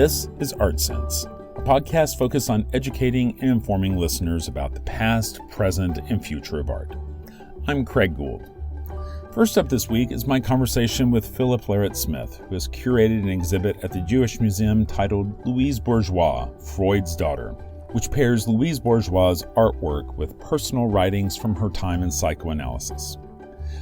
This is Art Sense, a podcast focused on educating and informing listeners about the past, present, and future of art. I'm Craig Gould. First up this week is my conversation with Philip Larratt-Smith, who has curated an exhibit at the Jewish Museum titled Louise Bourgeois, Freud's Daughter, which pairs Louise Bourgeois' artwork with personal writings from her time in psychoanalysis.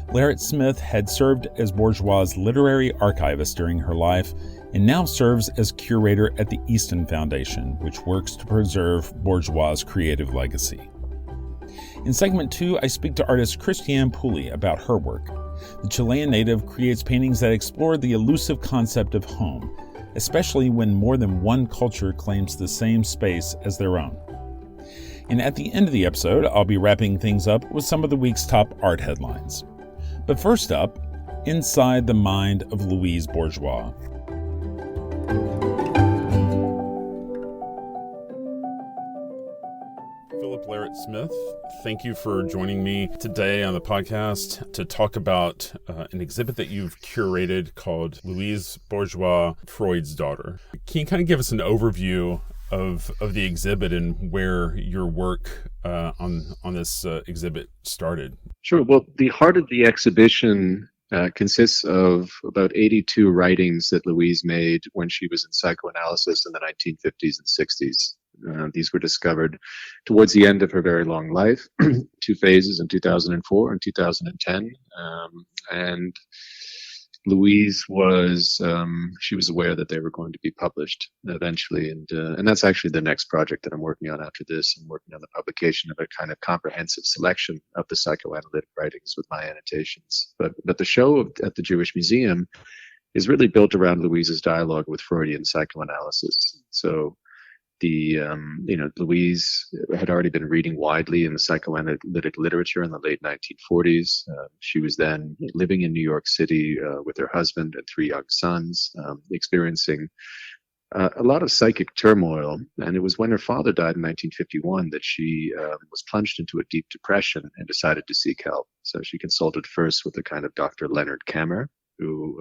Larratt-Smith had served as Bourgeois' literary archivist during her life and now serves as curator at the Easton Foundation, which works to preserve Bourgeois' creative legacy. In segment 2, I speak to artist Christiane Pooley about her work. The Chilean-native creates paintings that explore the elusive concept of home, especially when more than one culture claims the same space as their own. And at the end of the episode, I'll be wrapping things up with some of the week's top art headlines. But first up, inside the mind of Louise Bourgeois. Philip Larratt-Smith, thank you for joining me today on the podcast to talk about an exhibit that you've curated called Louise Bourgeois, Freud's Daughter. Can you kind of give us an overview of the exhibit and where your work on this exhibit started? Sure. Well, the heart of the exhibition consists of about 82 writings that Louise made when she was in psychoanalysis in the 1950s and 60s. These were discovered towards the end of her very long life, two phases in 2004 and 2010. And Louise was, she was aware that they were going to be published eventually. And that's actually the next project that I'm working on after this. I'm working on the publication of a kind of comprehensive selection of the psychoanalytic writings with my annotations. But the show at the Jewish Museum is really built around Louise's dialogue with Freudian psychoanalysis. So Louise had already been reading widely in the psychoanalytic literature in the late 1940s. She was then living in New York City with her husband and three young sons, experiencing a lot of psychic turmoil. And it was when her father died in 1951 that she was plunged into a deep depression and decided to seek help. So she consulted first with a kind of Dr. Leonard Kammer, who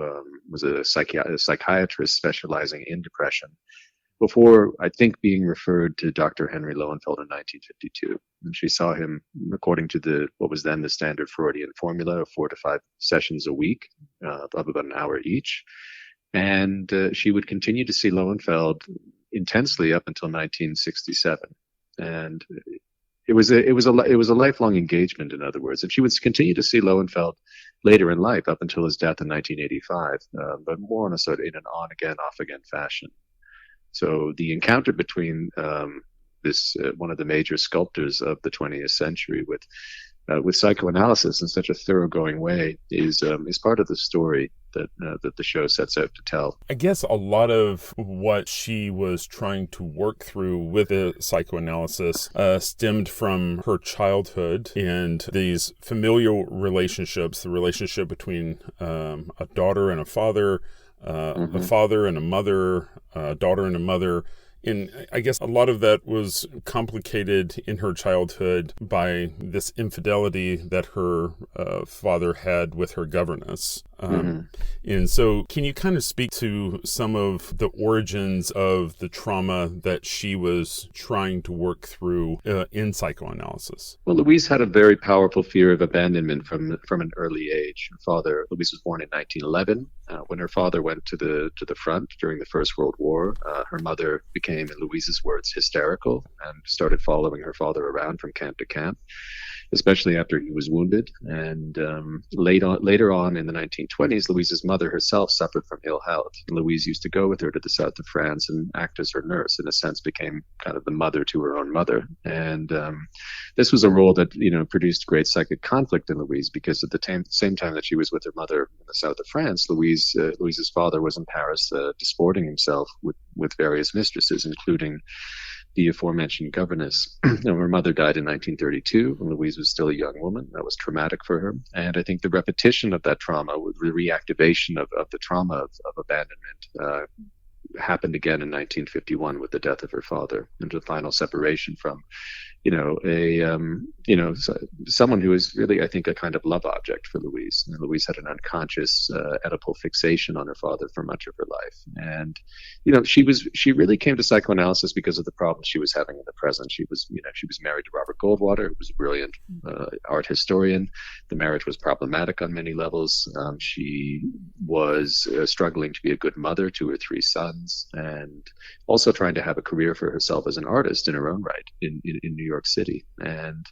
was a psychiatrist specializing in depression, before, I think, being referred to Dr. Henry Lowenfeld in 1952. And she saw him, according to what was then the standard Freudian formula, of 4 to 5 sessions a week, of about an hour each. And she would continue to see Lowenfeld intensely up until 1967. And it was a lifelong engagement, in other words. And she would continue to see Lowenfeld later in life, up until his death in 1985, but more on a sort of in an on-again, off-again fashion. So the encounter between one of the major sculptors of the 20th century with psychoanalysis in such a thoroughgoing way is part of the story that the show sets out to tell. I guess a lot of what she was trying to work through with the psychoanalysis stemmed from her childhood and these familial relationships, the relationship between a daughter and a father, a father and a mother, a daughter and a mother. And I guess a lot of that was complicated in her childhood by this infidelity that her father had with her governess. And so can you kind of speak to some of the origins of the trauma that she was trying to work through in psychoanalysis? Well, Louise had a very powerful fear of abandonment from an early age. Louise was born in 1911. When her father went to the front during the First World War, her mother became, in Louise's words, hysterical and started following her father around from camp to camp, especially after he was wounded. And later on in the 1920s, Louise's mother herself suffered from ill health. And Louise used to go with her to the south of France and act as her nurse, in a sense became kind of the mother to her own mother. And this was a role that, produced great psychic conflict in Louise, because at the same time that she was with her mother in the south of France, Louise's father was in Paris disporting himself with various mistresses, including the aforementioned governess. Her mother died in 1932 when Louise was still a young woman. That was traumatic for her. And I think the repetition of that trauma, the reactivation of the trauma of abandonment, happened again in 1951 with the death of her father, and the final separation from someone who is really, I think, a kind of love object for Louise. And Louise had an unconscious Oedipal fixation on her father for much of her life. And, she really came to psychoanalysis because of the problems she was having in the present. She was married to Robert Goldwater, who was a brilliant art historian. The marriage was problematic on many levels. She was struggling to be a good mother to her 3 sons, and also trying to have a career for herself as an artist in her own right in New York City. And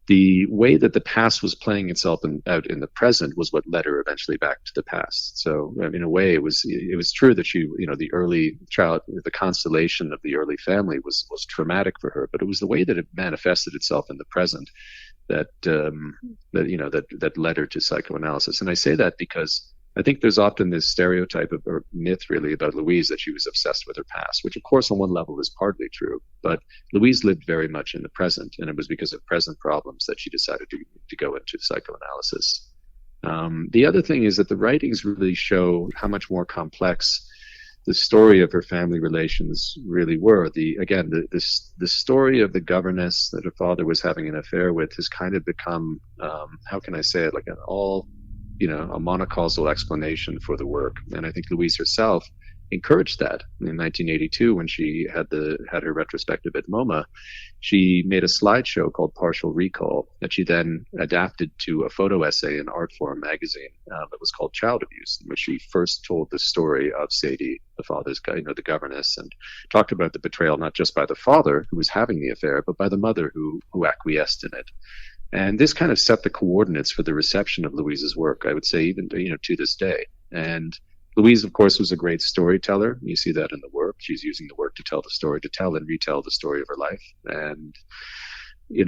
the way that the past was playing itself out in the present was what led her eventually back to the past. So in a way, it was true that she, the early child, the constellation of the early family was traumatic for her, but it was the way that it manifested itself in the present that led her to psychoanalysis. And I say that because I think there's often this stereotype or myth really about Louise that she was obsessed with her past, which of course on one level is partly true, but Louise lived very much in the present, and it was because of present problems that she decided to go into psychoanalysis. The other thing is that the writings really show how much more complex the story of her family relations really were. The story of the governess that her father was having an affair with has kind of become, how can I say it, like a monocausal explanation for the work. And I think Louise herself encouraged that. In 1982, when she had her retrospective at MoMA, she made a slideshow called Partial Recall that she then adapted to a photo essay in Artforum magazine that was called Child Abuse, in which she first told the story of Sadie, the father's, the governess, and talked about the betrayal not just by the father who was having the affair, but by the mother who acquiesced in it. And this kind of set the coordinates for the reception of Louise's work, I would say, even to this day. And Louise, of course, was a great storyteller. You see that in the work. She's using the work to tell the story, to tell and retell the story of her life. And,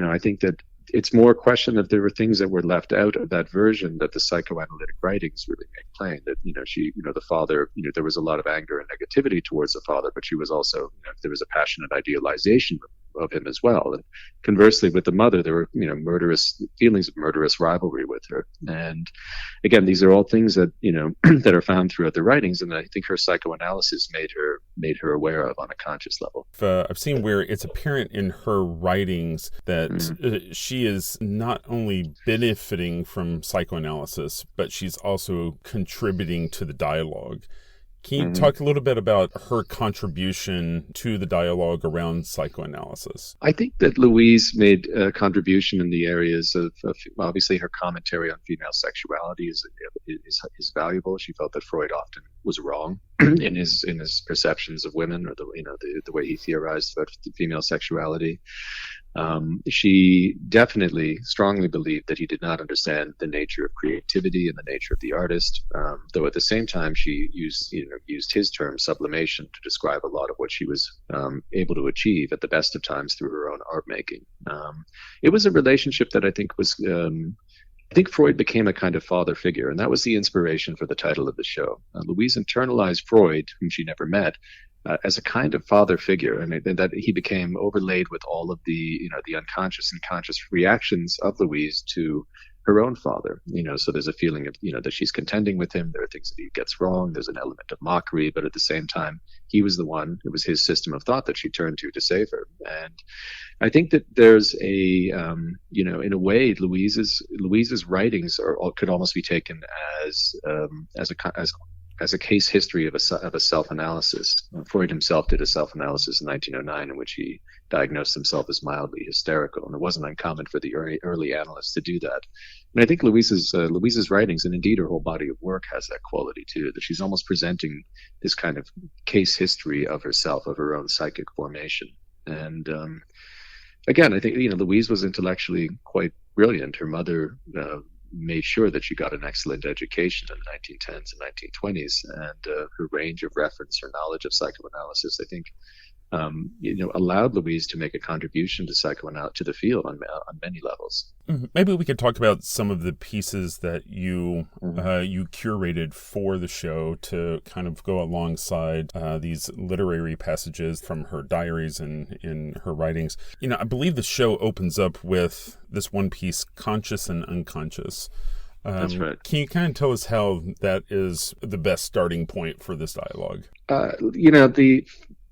I think that it's more a question that there were things that were left out of that version that the psychoanalytic writings really make plain. That, the father, there was a lot of anger and negativity towards the father, but she was also, there was a passionate idealization of him as well. And conversely, with the mother, there were, feelings of murderous rivalry with her. And again, these are all things that, that are found throughout the writings. And I think her psychoanalysis made her aware of on a conscious level. I've seen where it's apparent in her writings that she is not only benefiting from psychoanalysis, but she's also contributing to the dialogue. Can you talk a little bit about her contribution to the dialogue around psychoanalysis? I think that Louise made a contribution in the areas of obviously her commentary on female sexuality is valuable. She felt that Freud often was wrong in his perceptions of women, or the way he theorized about female sexuality. She definitely strongly believed that he did not understand the nature of creativity and the nature of the artist, though at the same time she used his term sublimation to describe a lot of what she was able to achieve at the best of times through her own art making. It was a relationship that I think was I think Freud became a kind of father figure, and that was the inspiration for the title of the show. Louise internalized Freud, whom she never met, as a kind of father figure, and that he became overlaid with all of the unconscious and conscious reactions of Louise to her own father. So there's a feeling of that she's contending with him. There are things that he gets wrong. There's an element of mockery, but at the same time, he was the one. It was his system of thought that she turned to save her. And I think that there's in a way, Louise's writings could almost be taken as a case history of a self-analysis. Freud himself did a self-analysis in 1909 in which he diagnosed himself as mildly hysterical, and it wasn't uncommon for the early analysts to do that. And I think Louise's writings, and indeed her whole body of work, has that quality too, that she's almost presenting this kind of case history of herself, of her own psychic formation. And again, I think Louise was intellectually quite brilliant. Her mother made sure that she got an excellent education in the 1910s and 1920s, and her range of reference, her knowledge of psychoanalysis, I think, allowed Louise to make a contribution to psychoanalysis, to the field on many levels. Maybe we could talk about some of the pieces that you curated for the show to kind of go alongside these literary passages from her diaries and in her writings. I believe the show opens up with this one piece, Conscious and Unconscious. That's right. Can you kind of tell us how that is the best starting point for this dialogue?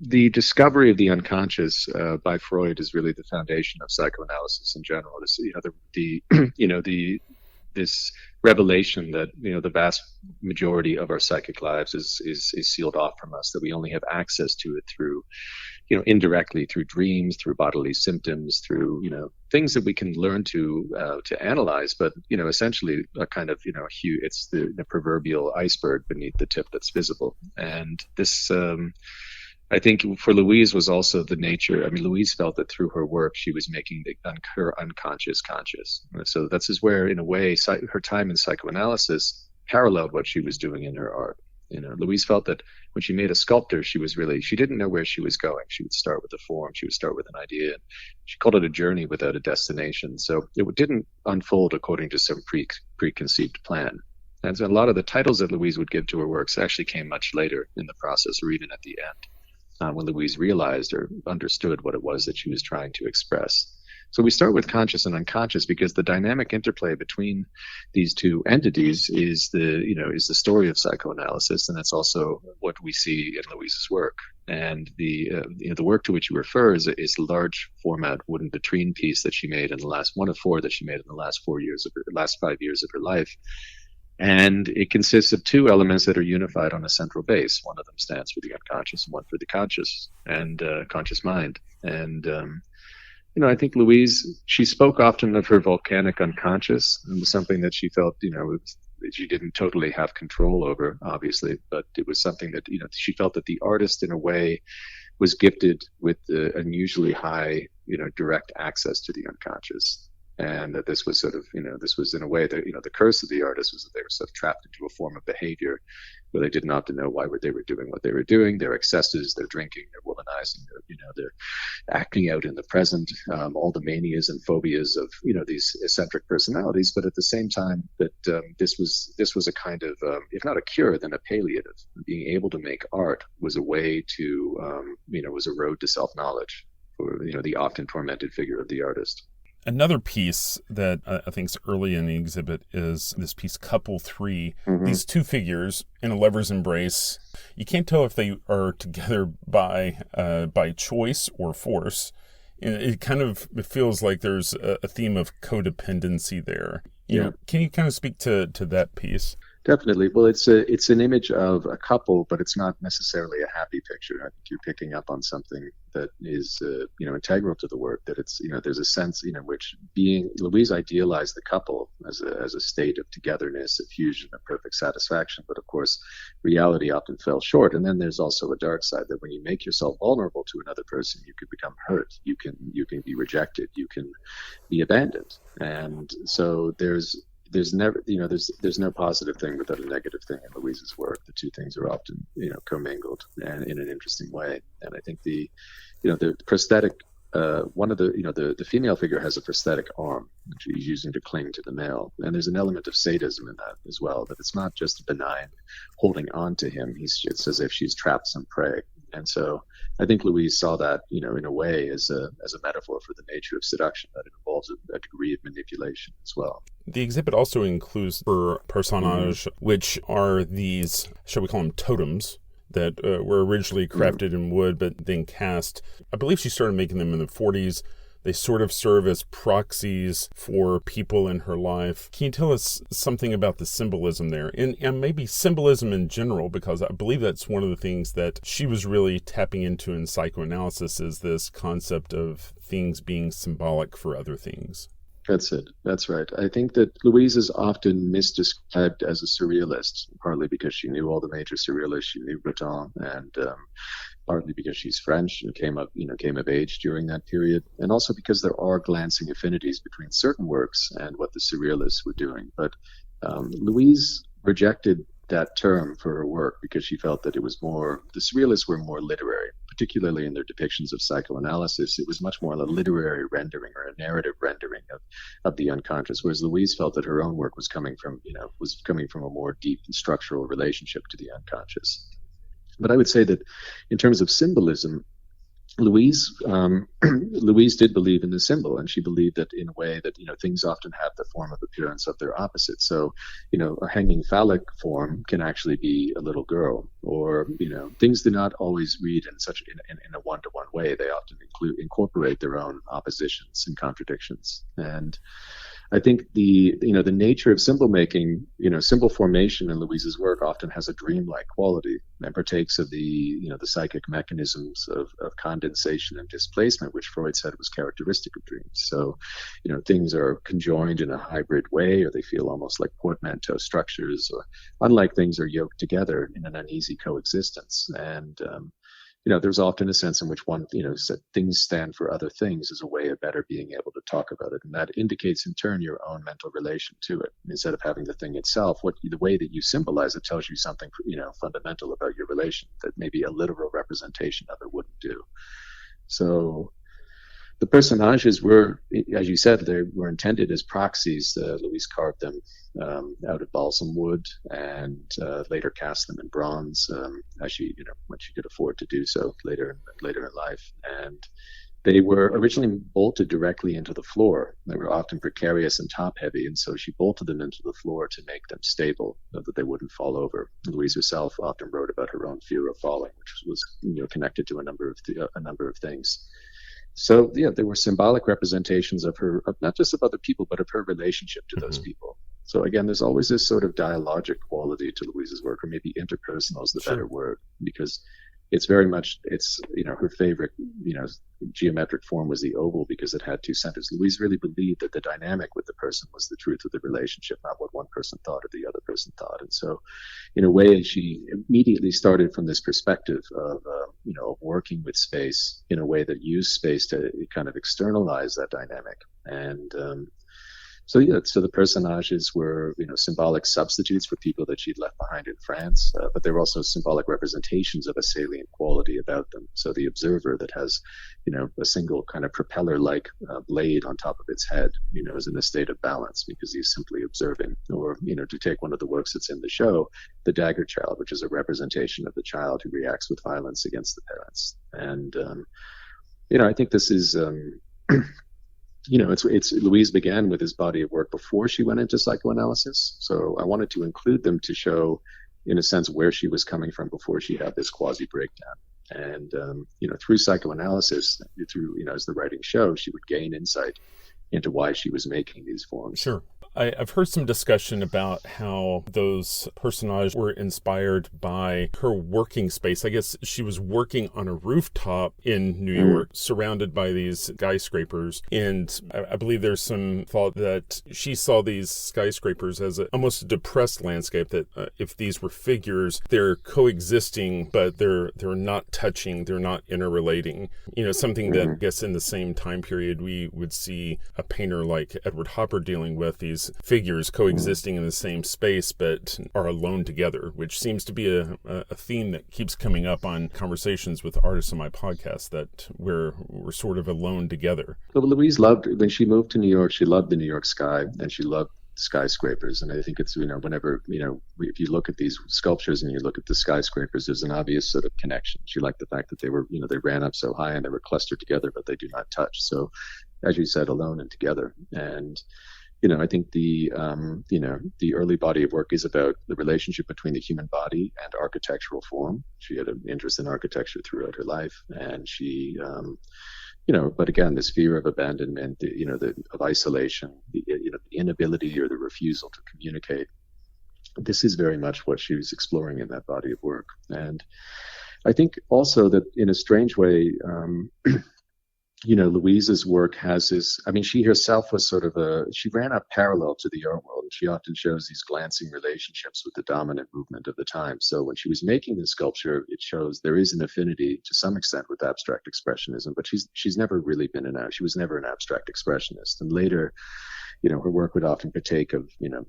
the discovery of the unconscious by Freud is really the foundation of psychoanalysis in general. This, this revelation that the vast majority of our psychic lives is sealed off from us, that we only have access to it through indirectly, through dreams, through bodily symptoms, through things that we can learn to analyze, but essentially a kind of it's the proverbial iceberg beneath the tip that's visible. And this I think for Louise was also the nature. I mean, Louise felt that through her work, she was making her unconscious conscious. So that's where, in a way, her time in psychoanalysis paralleled what she was doing in her art. Louise felt that when she made a sculptor, she didn't know where she was going. She would start with a form. She would start with an idea. She called it a journey without a destination. So it didn't unfold according to some preconceived plan. And so a lot of the titles that Louise would give to her works actually came much later in the process, or even at the end. When Louise realized or understood what it was that she was trying to express. So we start with conscious and unconscious because the dynamic interplay between these two entities is the story of psychoanalysis, and that's also what we see in Louise's work. And the work to which you refer is a large format wooden vitrine piece that she made in the last 5 years of her life. And it consists of two elements that are unified on a central base. One of them stands for the unconscious and one for the conscious and conscious mind. And, I think Louise, she spoke often of her volcanic unconscious. It was something that she felt, she didn't totally have control over, obviously, but it was something that, she felt that the artist in a way was gifted with unusually high, direct access to the unconscious. And that this was sort of, this was in a way that, the curse of the artist was that they were sort of trapped into a form of behavior where they didn't often know why they were doing what they were doing. Their excesses, their drinking, their womanizing, their acting out in the present, all the manias and phobias of, these eccentric personalities. But at the same time that this was a kind of, if not a cure, then a palliative. Being able to make art was a way to, was a road to self-knowledge for, the often tormented figure of the artist. Another piece that I think is early in the exhibit is this piece, Couple 3. Mm-hmm. These two figures in a lover's embrace. You can't tell if they are together by choice or force. It feels like there's a theme of codependency there. Can you kind of speak to that piece? Definitely. Well, it's an image of a couple, but it's not necessarily a happy picture. I think you're picking up on something that is, integral to the work. That it's, there's a sense, which Louise idealized the couple as a state of togetherness, of fusion, of perfect satisfaction. But of course, reality often fell short. And then there's also a dark side that when you make yourself vulnerable to another person, you can become hurt. You can be rejected. You can be abandoned. And so there's no positive thing without a negative thing in Louise's work. The two things are often, commingled and in an interesting way. And I think the prosthetic, one of the female figure has a prosthetic arm, which she's using to cling to the male. And there's an element of sadism in that as well, that it's not just benign holding on to him. It's as if she's trapped some prey. And so I think Louise saw that, in a way as a metaphor for the nature of seduction, that it involves a degree of manipulation as well. The exhibit also includes her personage, which are these, shall we call them totems, that were originally crafted in wood, but then cast. I believe she started making them in the 40s. They sort of serve as proxies for people in her life. Can you tell us something about the symbolism there? And maybe symbolism in general, because I believe that's one of the things that she was really tapping into in psychoanalysis, is this concept of things being symbolic for other things. That's it. That's right. I think that Louise is often misdescribed as a surrealist, partly because she knew all the major surrealists. She knew Breton, and partly because she's French and came of age during that period, and also because there are glancing affinities between certain works and what the surrealists were doing. But Louise rejected that term for her work because she felt that the surrealists were more literary, particularly in their depictions of psychoanalysis. It was much more a literary rendering or a narrative rendering of the unconscious, whereas Louise felt that her own work was coming from a more deep and structural relationship to the unconscious. But I would say that in terms of symbolism, Louise Louise did believe in the symbol, and she believed that in a way that, things often have the form of appearance of their opposite. So, a hanging phallic form can actually be a little girl, or, things do not always read in a one-to-one way. They often incorporate their own oppositions and contradictions. And I think the nature of symbol making, symbol formation in Louise's work often has a dreamlike quality and partakes of the psychic mechanisms of condensation and displacement, which Freud said was characteristic of dreams. So, things are conjoined in a hybrid way, or they feel almost like portmanteau structures, or unlike things are yoked together in an uneasy coexistence. And, there's often a sense in which one, things stand for other things as a way of better being able to talk about it. And that indicates in turn your own mental relation to it. Instead of having the thing itself, the way that you symbolize it tells you something, fundamental about your relation that maybe a literal representation of it wouldn't do. So the personages were, as you said, they were intended as proxies. Louise carved them out of balsam wood and later cast them in bronze, as she, when she could afford to do so later in life. And they were originally bolted directly into the floor. They were often precarious and top-heavy, and so she bolted them into the floor to make them stable, so that they wouldn't fall over. Louise herself often wrote about her own fear of falling, which was connected to a number of things. So, there were symbolic representations of her, not just of other people, but of her relationship to those people. So again, there's always this sort of dialogic quality to Louise's work, or maybe interpersonal is the better word, because it's very much, her favorite, geometric form was the oval because it had two centers. Louise really believed that the dynamic with the person was the truth of the relationship, not what one person thought or the other person thought. And so, in a way, she immediately started from this perspective of, working with space in a way that used space to kind of externalize that dynamic. And so the personages were, symbolic substitutes for people that she'd left behind in France, but they were also symbolic representations of a salient quality about them. So the observer that has, a single kind of propeller-like blade on top of its head, is in a state of balance because he's simply observing. Or, to take one of the works that's in the show, The Dagger Child, which is a representation of the child who reacts with violence against the parents. And, I think this is... it's Louise began with his body of work before she went into psychoanalysis. So I wanted to include them to show, in a sense, where she was coming from before she had this quasi breakdown. And, through psychoanalysis, as the writing shows, she would gain insight into why she was making these forms. Sure. I've heard some discussion about how those personages were inspired by her working space. I guess she was working on a rooftop in New York, surrounded by these skyscrapers. And I believe there's some thought that she saw these skyscrapers as almost a depressed landscape, that if these were figures, they're coexisting, but they're not touching, they're not interrelating. Something that I guess in the same time period we would see a painter like Edward Hopper dealing with, these figures coexisting in the same space but are alone together, which seems to be a theme that keeps coming up on conversations with artists on my podcast, that we're sort of alone together. Well, Louise loved, when she moved to New York, she loved the New York sky, and she loved skyscrapers. And I think it's, whenever, if you look at these sculptures and you look at the skyscrapers, there's an obvious sort of connection. She liked the fact that they were, they ran up so high and they were clustered together, but they do not touch. So, as you said, alone and together. And I think the early body of work is about the relationship between the human body and architectural form. She had an interest in architecture throughout her life, and she, but again, this fear of abandonment, of isolation, the inability or the refusal to communicate. This is very much what she was exploring in that body of work. And I think also that in a strange way, Louise's work has this, she herself was she ran up parallel to the art world. She often shows these glancing relationships with the dominant movement of the time. So when she was making this sculpture, it shows there is an affinity to some extent with abstract expressionism, but she's never really been she was never an abstract expressionist. And later, her work would often partake of, the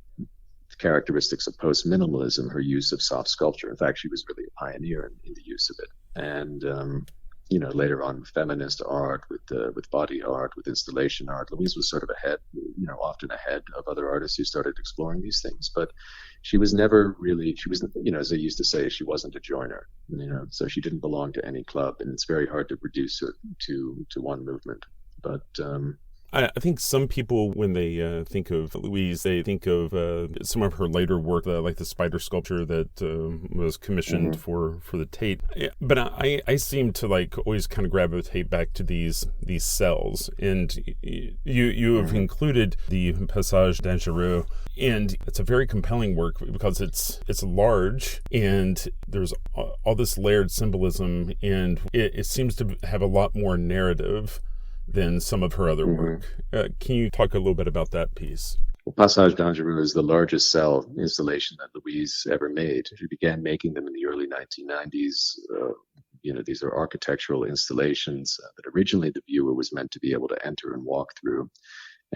characteristics of post-minimalism, her use of soft sculpture. In fact, she was really a pioneer in the use of it. And, later on, feminist art with body art, with installation art. Louise was sort of ahead, often ahead of other artists who started exploring these things. But she was never really, she was, as they used to say, she wasn't a joiner, so she didn't belong to any club, and it's very hard to reduce her to one movement. But I think some people, when they think of Louise, they think of some of her later work, like the spider sculpture that was commissioned for the Tate. But I seem to always kind of gravitate back to these cells. And you have included the Passage Dangereux, and it's a very compelling work because it's large and there's all this layered symbolism, and it seems to have a lot more narrative than some of her other work. Can you talk a little bit about that piece? Well, Passage Dangereux is the largest cell installation that Louise ever made. She began making them in the early 1990s. These are architectural installations that originally the viewer was meant to be able to enter and walk through.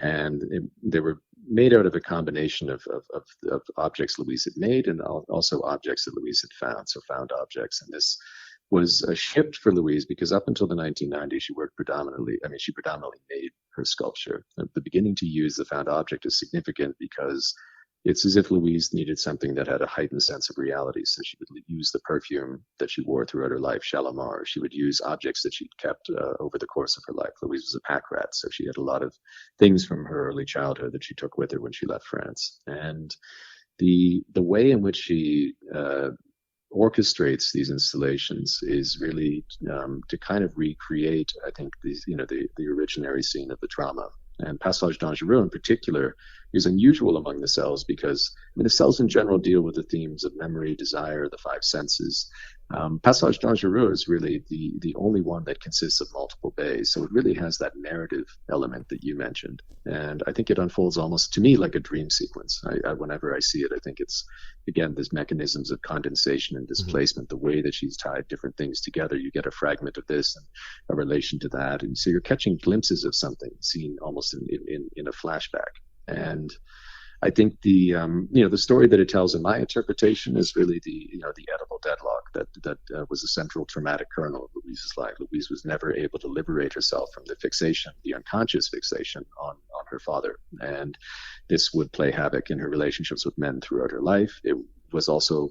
And they were made out of a combination of objects Louise had made and also objects that Louise had found, so found objects. And this was a shift for Louise because up until the 1990s, she predominantly made her sculpture. The beginning to use the found object is significant because it's as if Louise needed something that had a heightened sense of reality. So she would use the perfume that she wore throughout her life, Shalimar. She would use objects that she'd kept over the course of her life. Louise was a pack rat, so she had a lot of things from her early childhood that she took with her when she left France. And the way in which she orchestrates these installations is really to kind of recreate, I think, these, the originary scene of the drama. And Passage Dangereux in particular is unusual among the cells because the cells in general deal with the themes of memory, desire, the five senses. Passage Dangereux is really the only one that consists of multiple bays. So it really has that narrative element that you mentioned. And I think it unfolds almost to me like a dream sequence. Whenever I see it, I think it's, again, there's mechanisms of condensation and displacement, the way that she's tied different things together. You get a fragment of this and a relation to that. And so you're catching glimpses of something seen almost in a flashback. And I think the story that it tells in my interpretation is really the edible deadlock that was a central traumatic kernel of Louise's life. Louise was never able to liberate herself from the fixation, the unconscious fixation on her father, and this would play havoc in her relationships with men throughout her life. It was also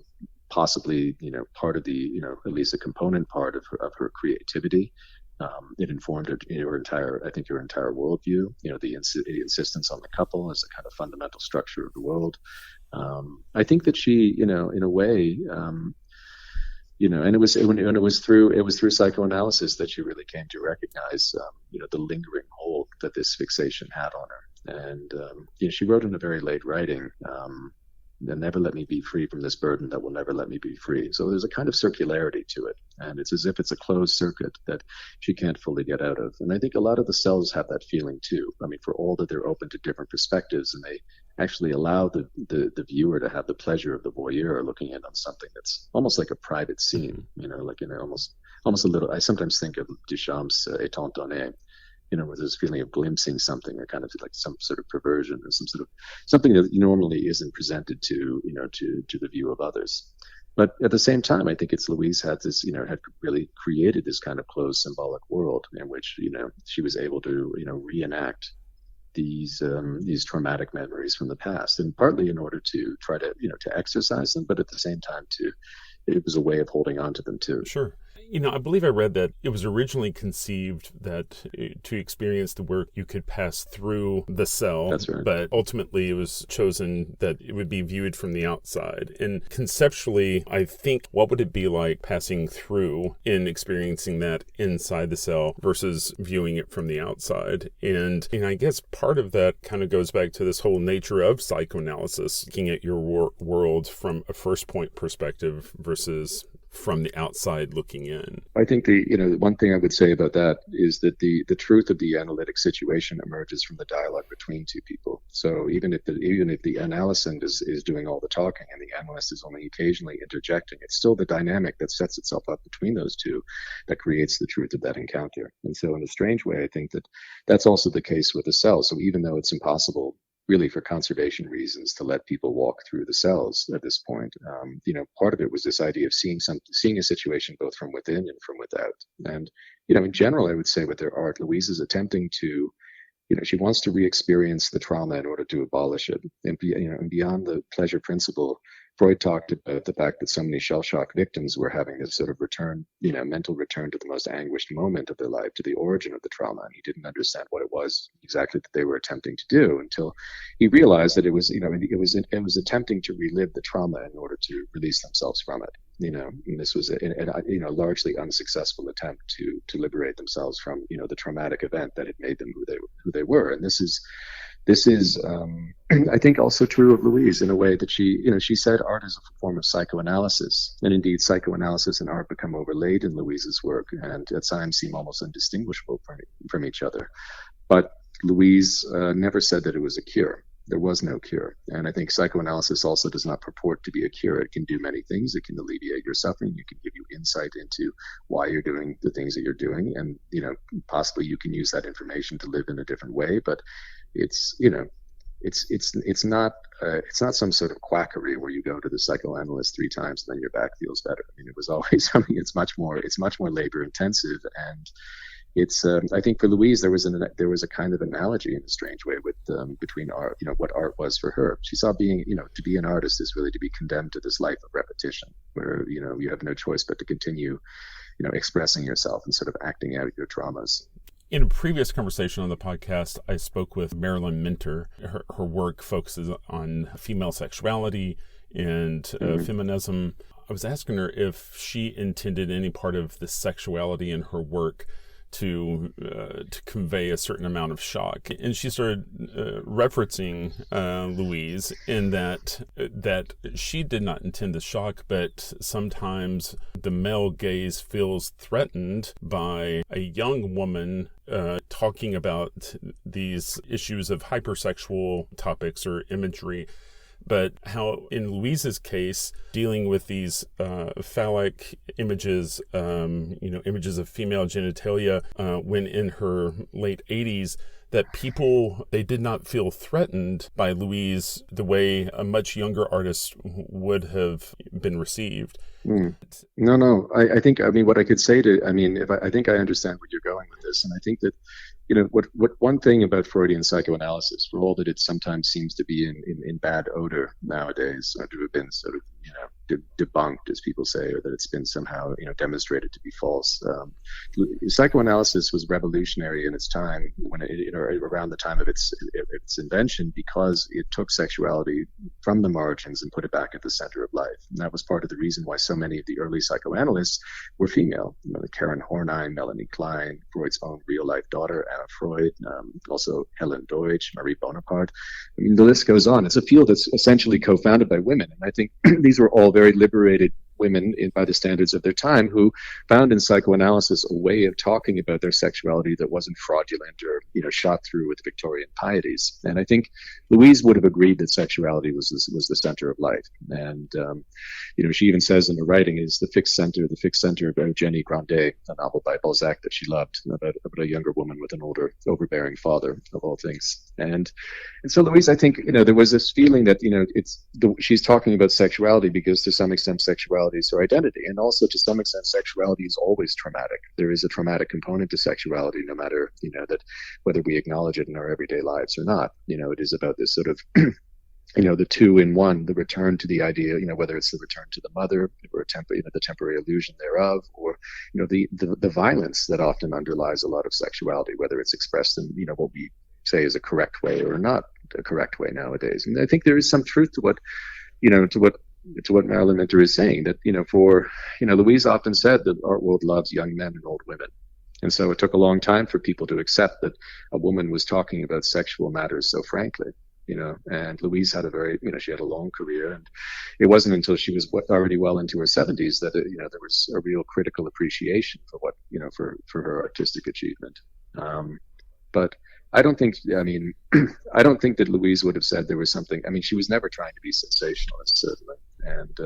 possibly part of the at least a component part of her creativity. It informed her entire worldview. The insistence on the couple as a kind of fundamental structure of the world. I think that she, in a way, and it was through psychoanalysis that she really came to recognize, the lingering hold that this fixation had on her. And she wrote in a very late writing. They'll never let me be free from this burden that will never let me be free. So there's a kind of circularity to it. And it's as if it's a closed circuit that she can't fully get out of. And I think a lot of the cells have that feeling too. For all that they're open to different perspectives, and they actually allow the viewer to have the pleasure of the voyeur looking in on something that's almost like a private scene, almost a little, I sometimes think of Duchamp's Étant donné, with this feeling of glimpsing something, or kind of like some sort of perversion, or something that normally isn't presented to the view of others. But at the same time, I think it's Louise had really created this kind of closed symbolic world in which she was able to reenact these traumatic memories from the past, and partly in order to try to to exercise them, but at the same time it was a way of holding on to them too. Sure. I believe I read that it was originally conceived that to experience the work, you could pass through the cell. That's right. But ultimately, it was chosen that it would be viewed from the outside. And conceptually, I think, what would it be like passing through and experiencing that inside the cell versus viewing it from the outside? And I guess part of that kind of goes back to this whole nature of psychoanalysis, looking at your world from a first point perspective versus from the outside looking in. I think one thing I would say about that is that the truth of the analytic situation emerges from the dialogue between two people. So even if the analysand is doing all the talking and the analyst is only occasionally interjecting, it's still the dynamic that sets itself up between those two that creates the truth of that encounter. And so in a strange way, I think that's also the case with the cell. So even though it's impossible really for conservation reasons to let people walk through the cells at this point, part of it was this idea of seeing a situation both from within and from without. And in general, I would say with their art, Louise is attempting to she wants to re-experience the trauma in order to abolish it. And beyond the pleasure principle, Freud talked about the fact that so many shell shock victims were having this sort of return, mental return to the most anguished moment of their life, to the origin of the trauma. And he didn't understand what it was exactly that they were attempting to do until he realized that it was attempting to relive the trauma in order to release themselves from it. And this was a largely unsuccessful attempt to liberate themselves from, the traumatic event that had made them who they were. And this is, I think, also true of Louise in a way that she said art is a form of psychoanalysis. And indeed, psychoanalysis and art become overlaid in Louise's work and at times seem almost indistinguishable from each other. But Louise never said that it was a cure. There was no cure. And I think psychoanalysis also does not purport to be a cure. It can do many things. It can alleviate your suffering. It can give you insight into why you're doing the things that you're doing. And, possibly you can use that information to live in a different way. But it's not some sort of quackery where you go to the psychoanalyst 3 times and then your back feels better. I mean, it was always something. It's much more labor intensive, and it's I think for Louise there was a kind of analogy in a strange way with between art, what art was for her. She saw being to be an artist is really to be condemned to this life of repetition, where you have no choice but to continue expressing yourself and sort of acting out your traumas. In a previous conversation on the podcast, I spoke with Marilyn Minter. Her work focuses on female sexuality and feminism. I was asking her if she intended any part of the sexuality in her work to convey a certain amount of shock, and she started referencing Louise in that she did not intend the shock, but sometimes the male gaze feels threatened by a young woman talking about these issues of hypersexual topics or imagery. But how in Louise's case, dealing with these phallic images, images of female genitalia, when in her late 80s, that they did not feel threatened by Louise the way a much younger artist would have been received. No. I think what I could say I think I understand where you're going with this, and I think that what one thing about Freudian psychoanalysis, for all that it sometimes seems to be in bad odor nowadays, or to have been sort of debunked, as people say, or that it's been somehow demonstrated to be false. Psychoanalysis was revolutionary in its time, when around the time of its invention, because it took sexuality from the margins and put it back at the center of life. And that was part of the reason why so many of the early psychoanalysts were female. Karen Horney, Melanie Klein, Freud's own real-life daughter, Anna Freud, also Helen Deutsch, Marie Bonaparte. The list goes on. It's a field that's essentially co-founded by women, and I think these were all very liberated women by the standards of their time, who found in psychoanalysis a way of talking about their sexuality that wasn't fraudulent or shot through with Victorian pieties. And I think Louise would have agreed that sexuality was the center of life. And she even says in her writing is the fixed center of Eugénie Grandet, a novel by Balzac that she loved, about a younger woman with an older, overbearing father, of all things. And so Louise, I think there was this feeling that she's talking about sexuality because to some extent sexuality is her identity, and also to some extent sexuality is always traumatic. There is a traumatic component to sexuality, no matter that whether we acknowledge it in our everyday lives or not. It is about this sort of the two in one, the return to the idea, whether it's the return to the mother or the temporary illusion thereof, or the violence that often underlies a lot of sexuality, whether it's expressed in what we say is a correct way or not a correct way nowadays. And I think there is some truth to what Marilyn Minter is saying, that Louise often said that art world loves young men and old women. And so it took a long time for people to accept that a woman was talking about sexual matters so frankly. And Louise had she had a long career, and it wasn't until she was already well into her 70s that there was a real critical appreciation for what for her artistic achievement. But I don't think that Louise would have said there was something. She was never trying to be sensationalist, certainly. And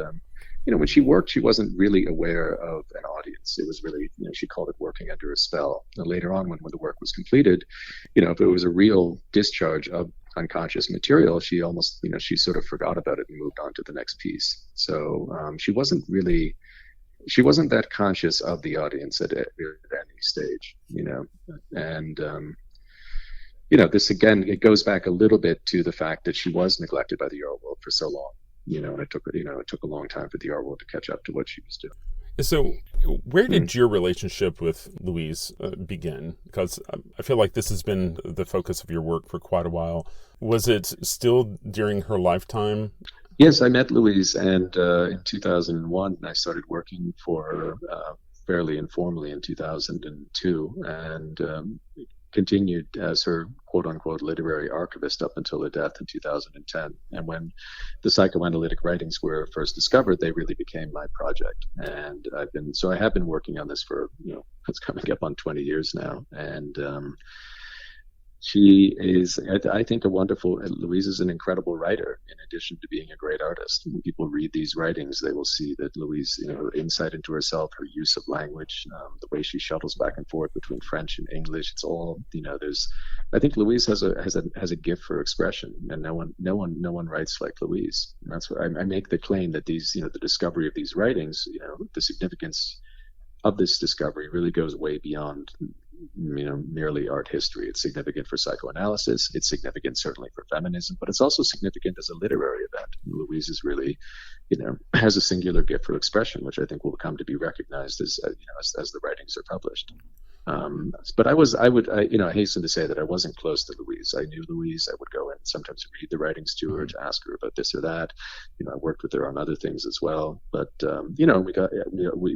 when she worked, she wasn't really aware of an audience. It was really, she called it working under a spell. And later on, when the work was completed, if it was a real discharge of unconscious material, she almost, she sort of forgot about it and moved on to the next piece. So she wasn't that conscious of the audience at any stage, and this again, it goes back a little bit to the fact that she was neglected by the art world for so long, and it took a long time for the art world to catch up to what she was doing. So where did your relationship with Louise begin? Because I feel like this has been the focus of your work for quite a while. Was it still during her lifetime? Yes, I met Louise, and in 2001, I started working for her fairly informally in 2002, and continued as her quote-unquote literary archivist up until her death in 2010. And when the psychoanalytic writings were first discovered, they really became my project. And I have been working on this for, it's coming up on 20 years now. And she is, I think, Louise is an incredible writer, in addition to being a great artist. When people read these writings, they will see that Louise, her insight into herself, her use of language, the way she shuttles back and forth between French and English, it's all, I think Louise has a gift for expression, and no one writes like Louise. And that's why I make the claim that these, the discovery of these writings, the significance of this discovery really goes way beyond merely art history. It's significant for psychoanalysis. It's significant certainly for feminism, but it's also significant as a literary event. Louise is really, has a singular gift for expression, which I think will come to be recognized as the writings are published. But I hasten to say that I wasn't close to Louise. I knew Louise. I would go and sometimes read the writings to her to ask her about this or that. I worked with her on other things as well. But we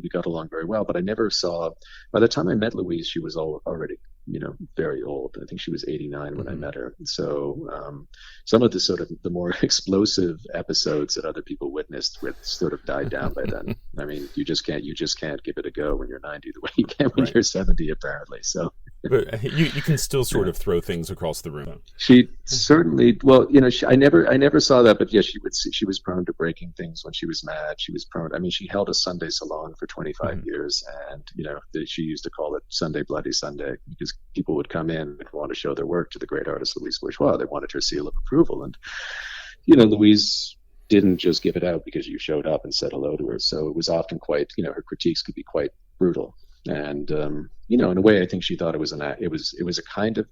got along very well. But I never saw. By the time I met Louise, she was already very old. I think she was 89 when I met her. So some of the more explosive episodes that other people witnessed sort of died down by then. I mean, you just can't give it a go when you're 90 the way you can when you're 70, apparently. So, but you can still sort of throw things across the room. She certainly, I never saw that, but yes, she was prone to breaking things when she was mad. She was prone. I mean, she held a Sunday salon for 25 years, and she used to call it Sunday Bloody Sunday because people would come in and want to show their work to the great artist Louise Bourgeois. They wanted her seal of approval, and Louise didn't just give it out because you showed up and said hello to her. So it was often quite, her critiques could be quite brutal. And in a way, I think she thought it was a kind of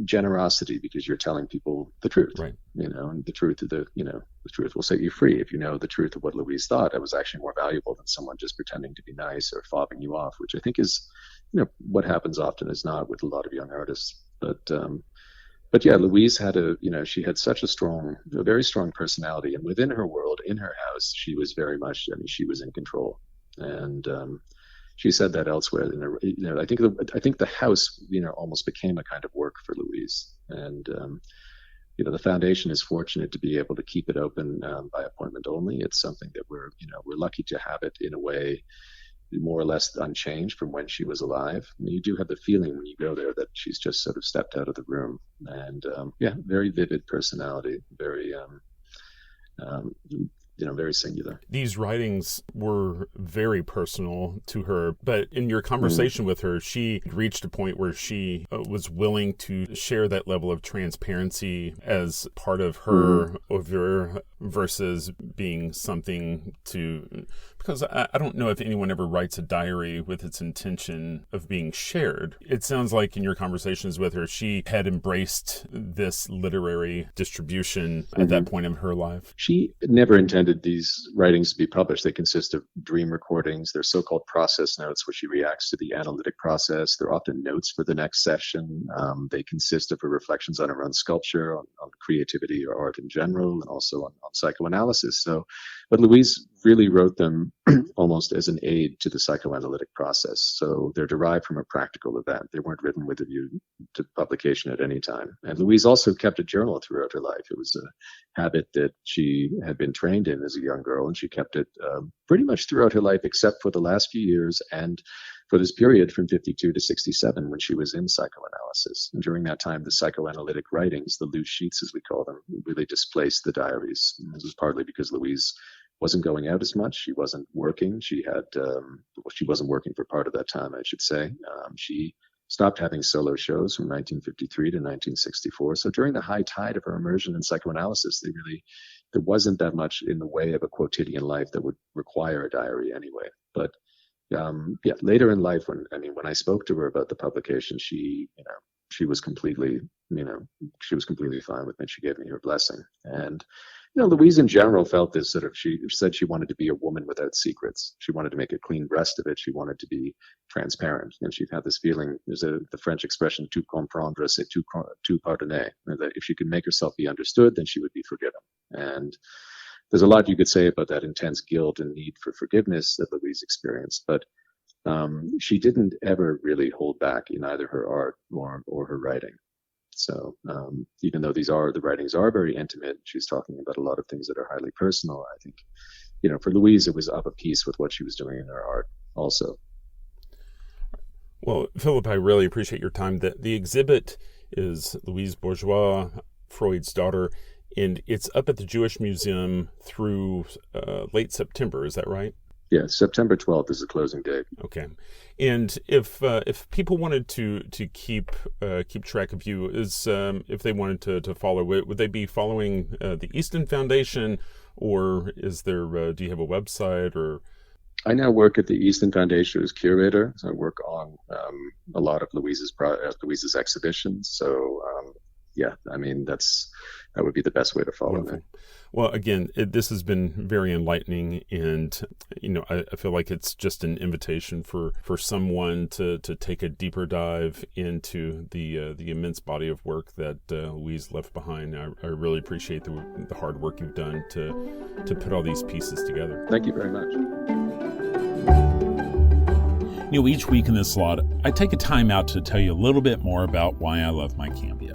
generosity because you're telling people the truth, right? And the truth of the truth will set you free. If you know the truth of what Louise thought, it was actually more valuable than someone just pretending to be nice or fobbing you off, which I think is, what happens often is not with a lot of young artists. But yeah, Louise had she had such a very strong personality, and within her world, in her house, she was very much, she was in control. And she said that elsewhere. I think the house, almost became a kind of work for Louise. And the foundation is fortunate to be able to keep it open by appointment only. It's something that we're lucky to have it in a way more or less unchanged from when she was alive. I mean, you do have the feeling when you go there that she's just sort of stepped out of the room. And very vivid personality, very very singular. These writings were very personal to her, but in your conversation with her, she reached a point where she was willing to share that level of transparency as part of her oeuvre versus being something to... Because I don't know if anyone ever writes a diary with its intention of being shared. It sounds like in your conversations with her, she had embraced this literary distribution at that point in her life. She never intended these writings to be published. They consist of dream recordings. They're so-called process notes where she reacts to the analytic process. They're often notes for the next session. They consist of her reflections on her own sculpture, on creativity or art in general, and also on psychoanalysis. But Louise really wrote them almost as an aid to the psychoanalytic process. So they're derived from a practical event. They weren't written with a view to publication at any time. And Louise also kept a journal throughout her life. It was a habit that she had been trained in as a young girl, and she kept it pretty much throughout her life, except for the last few years and for this period from 52 to 67 when she was in psychoanalysis. And during that time, the psychoanalytic writings, the loose sheets as we call them, really displaced the diaries. And this was partly because Louise wasn't going out as much. She wasn't working. She wasn't working for part of that time, I should say. She stopped having solo shows from 1953 to 1964. So during the high tide of her immersion in psychoanalysis, there wasn't that much in the way of a quotidian life that would require a diary anyway. But later in life, when I spoke to her about the publication, she she was completely, she was completely fine with it. She gave me her blessing. And, Louise in general felt this sort of, she said she wanted to be a woman without secrets. She wanted to make a clean breast of it. She wanted to be transparent. And she had this feeling, there's the French expression, tout comprendre, c'est tout pardonner, that if she could make herself be understood, then she would be forgiven. And there's a lot you could say about that intense guilt and need for forgiveness that Louise experienced, but she didn't ever really hold back in either her art or her writing. So even though the writings are very intimate, she's talking about a lot of things that are highly personal. I think, for Louise, it was of a piece with what she was doing in her art also. Well, Philip, I really appreciate your time. The exhibit is Louise Bourgeois, Freud's daughter, and it's up at the Jewish Museum through late September. Is that right? Yeah, September 12th is the closing date. Okay, and if people wanted to keep track of you, if they wanted to follow, would they be following the Easton Foundation, or is there? Do you have a website or? I now work at the Easton Foundation as curator, so I work on a lot of Louise's exhibitions. So that would be the best way to follow me. Well, again, this has been very enlightening, and I feel like it's just an invitation for someone to take a deeper dive into the immense body of work that Louise left behind. I really appreciate the hard work you've done to put all these pieces together. Thank you very much. Each week in this slot, I take a time out to tell you a little bit more about why I love my Cambia.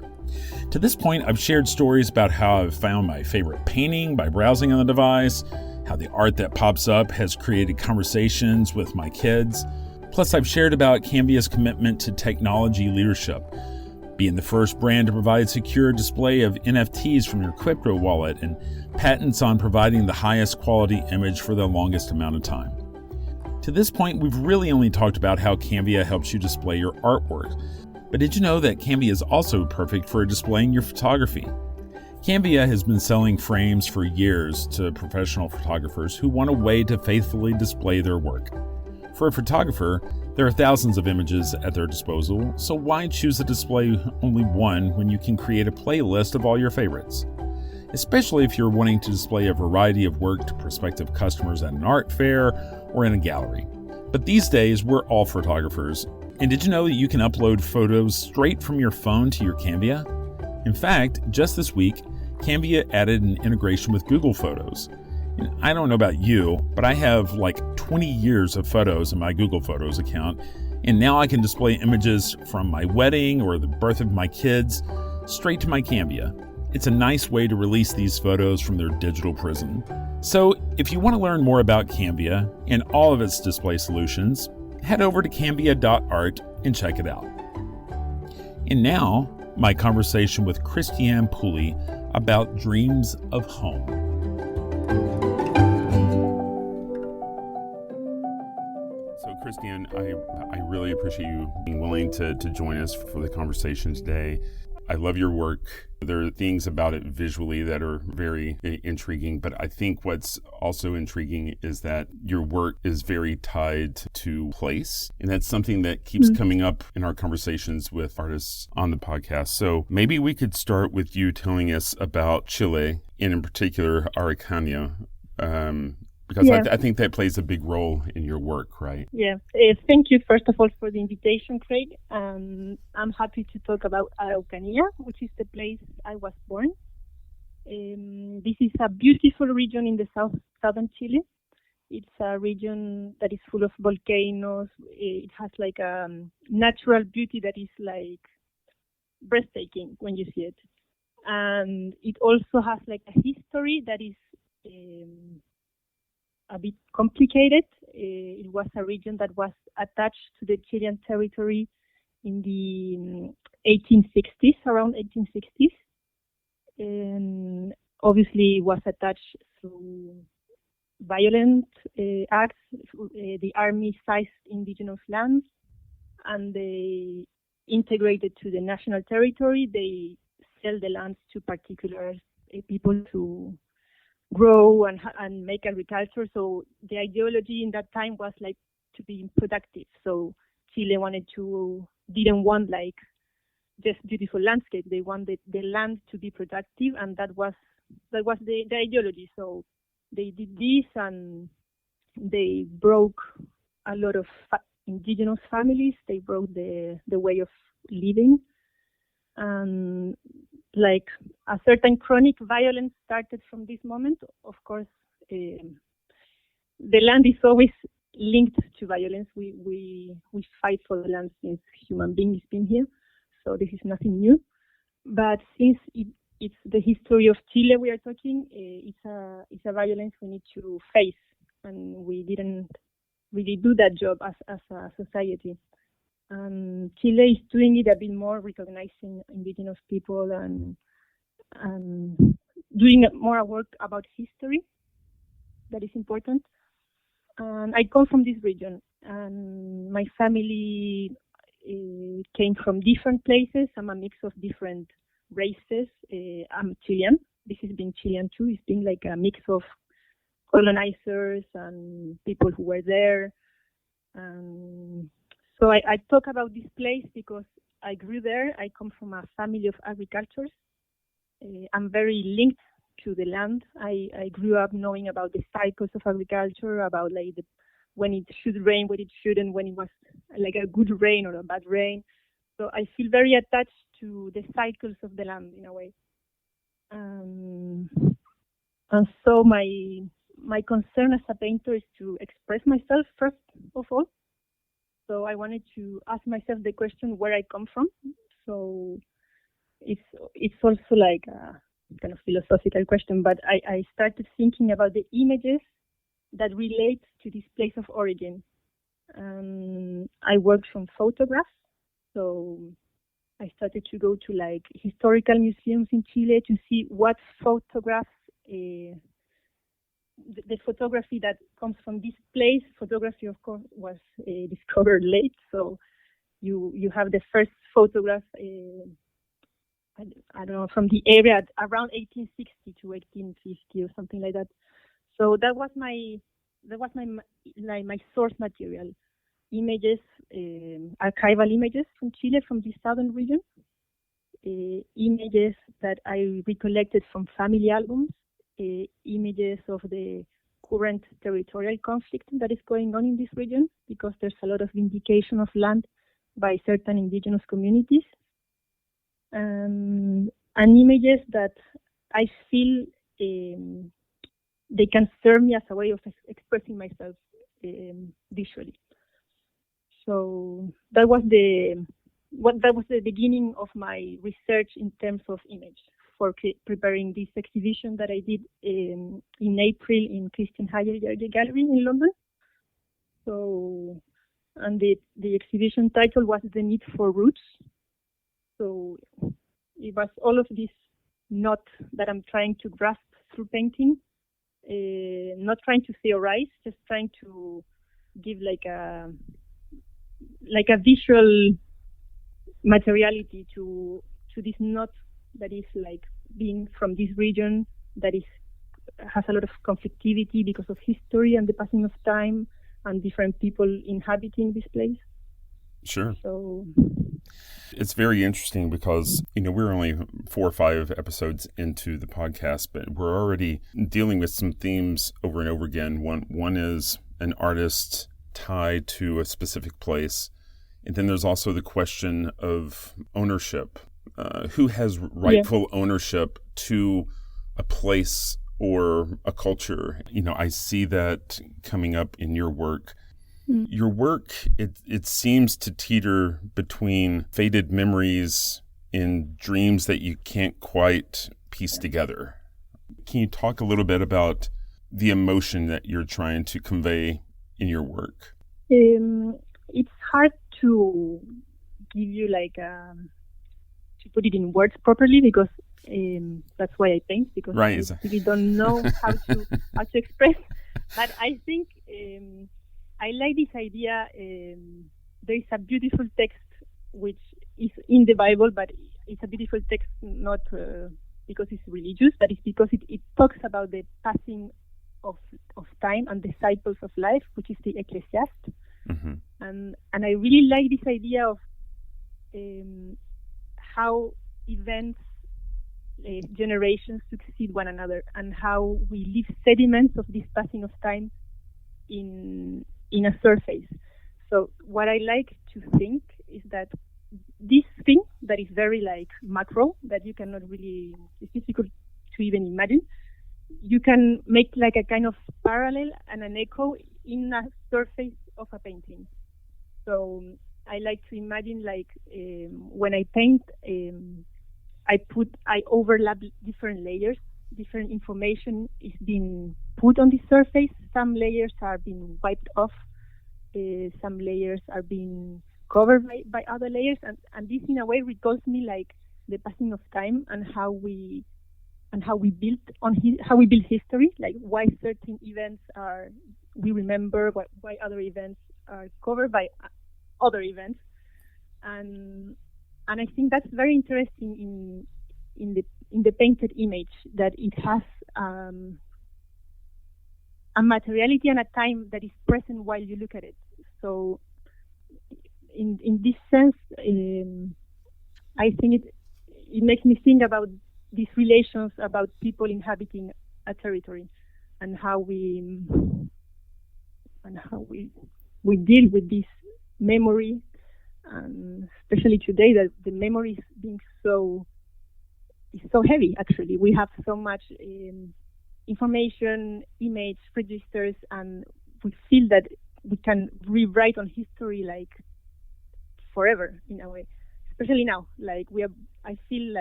To this point, I've shared stories about how I've found my favorite painting by browsing on the device, how the art that pops up has created conversations with my kids. Plus, I've shared about Cambia's commitment to technology leadership, being the first brand to provide secure display of NFTs from your crypto wallet and patents on providing the highest quality image for the longest amount of time. To this point, we've really only talked about how Cambia helps you display your artwork. But did you know that Cambia is also perfect for displaying your photography? Cambia has been selling frames for years to professional photographers who want a way to faithfully display their work. For a photographer, there are thousands of images at their disposal, so why choose to display only one when you can create a playlist of all your favorites? Especially if you're wanting to display a variety of work to prospective customers at an art fair or in a gallery. But these days, we're all photographers. And did you know that you can upload photos straight from your phone to your Cambia? In fact, just this week, Cambia added an integration with Google Photos. And I don't know about you, but I have like 20 years of photos in my Google Photos account, and now I can display images from my wedding or the birth of my kids straight to my Cambia. It's a nice way to release these photos from their digital prison. So if you want to learn more about Cambia and all of its display solutions, head over to cambia.art and check it out. And now, my conversation with Christiane Pooley about dreams of home. So Christiane, I really appreciate you being willing to join us for the conversation today. I love your work. There are things about it visually that are very intriguing, but I think what's also intriguing is that your work is very tied to place, and that's something that keeps coming up in our conversations with artists on the podcast. So maybe we could start with you telling us about Chile, and in particular, Araucania, because I think that plays a big role in your work, right? Yeah. Thank you, first of all, for the invitation, Craig. I'm happy to talk about Araucania, which is the place I was born. This is a beautiful region in the southern Chile. It's a region that is full of volcanoes. It has like a natural beauty that is like breathtaking when you see it. And it also has like a history that is a bit complicated. It was a region that was attached to the Chilean territory in the 1860s, around 1860s. And obviously it was attached through violent acts. The army seized indigenous lands and they integrated to the national territory. They sell the lands to particular people to grow and make agriculture. So the ideology in that time was like to be productive. So Chile didn't want like just beautiful landscape. They wanted the land to be productive, and that was the ideology. So they did this, and they broke a lot of indigenous families. They broke the way of living, and like a certain chronic violence started from this moment. Of course, the land is always linked to violence. We fight for the land since human beings been here, so this is nothing new. But since it's the history of Chile we are talking, it's a violence we need to face, and we didn't really do that job as a society. Chile is doing it a bit more, recognizing indigenous people and doing more work about history. That is important. And I come from this region, and my family came from different places. I'm a mix of different races. I'm Chilean. This has been Chilean too. It's been like a mix of colonizers and people who were there. So I talk about this place because I grew there. I come from a family of agricultures. I'm very linked to the land. I grew up knowing about the cycles of agriculture, about like when it should rain, when it shouldn't, when it was like a good rain or a bad rain. So I feel very attached to the cycles of the land in a way. And so my concern as a painter is to express myself first of all. So I wanted to ask myself the question where I come from. So it's also like a kind of philosophical question, but I started thinking about the images that relate to this place of origin. I worked from photographs, so I started to go to like historical museums in Chile to see what photographs, the photography that comes from this place. Photography, of course, was discovered late, so you have the first photograph. I don't know, from the area around 1860 to 1850 or something like that. So that was my source material, images, archival images from Chile, from the southern region, images that I recollected from family albums, images of the current territorial conflict that is going on in this region, because there's a lot of vindication of land by certain indigenous communities. And images that I feel they can serve me as a way of expressing myself visually. So that was the beginning of my research in terms of image for preparing this exhibition that I did in April in Christiane Gallery in London. So, and the exhibition title was The Need for Roots. So it was all of this knot that I'm trying to grasp through painting, not trying to theorize, just trying to give like a visual materiality to this knot that is like being from this region that has a lot of conflictivity because of history and the passing of time and different people inhabiting this place. Sure. So it's very interesting because, we're only 4 or 5 episodes into the podcast, but we're already dealing with some themes over and over again. One is an artist tied to a specific place. And then there's also the question of ownership. Who has rightful ownership to a place or a culture? I see that coming up in your work. Your work, it seems to teeter between faded memories and dreams that you can't quite piece together. Can you talk a little bit about the emotion that you're trying to convey in your work? It's hard to give you to put it in words properly because that's why I paint, because right. I really don't know how to express. But I think I like this idea. There is a beautiful text which is in the Bible, but it's a beautiful text not because it's religious, but it's because it talks about the passing of time and the cycles of life, which is the Ecclesiastes. Mm-hmm. And I really like this idea of how events, generations succeed one another, and how we leave sediments of this passing of time in a surface. So what I like to think is that this thing that is very like macro, that you cannot really, it's difficult to even imagine, you can make like a kind of parallel and an echo in a surface of a painting. So I like to imagine like when I paint, I overlap different layers. Different information is being put on the surface. Some layers are being wiped off. Some layers are being covered by other layers, and this in a way recalls me like the passing of time and how we build history, like why certain events we remember, why other events are covered by other events, and I think that's very interesting in the painted image, that it has a materiality and a time that is present while you look at it. So in this sense, I think it makes me think about these relations about people inhabiting a territory and how we deal with this memory, and especially today that the memory is being so heavy. Actually, we have so much information, image registers, and we feel that we can rewrite on history like forever in a way. Especially now, like I feel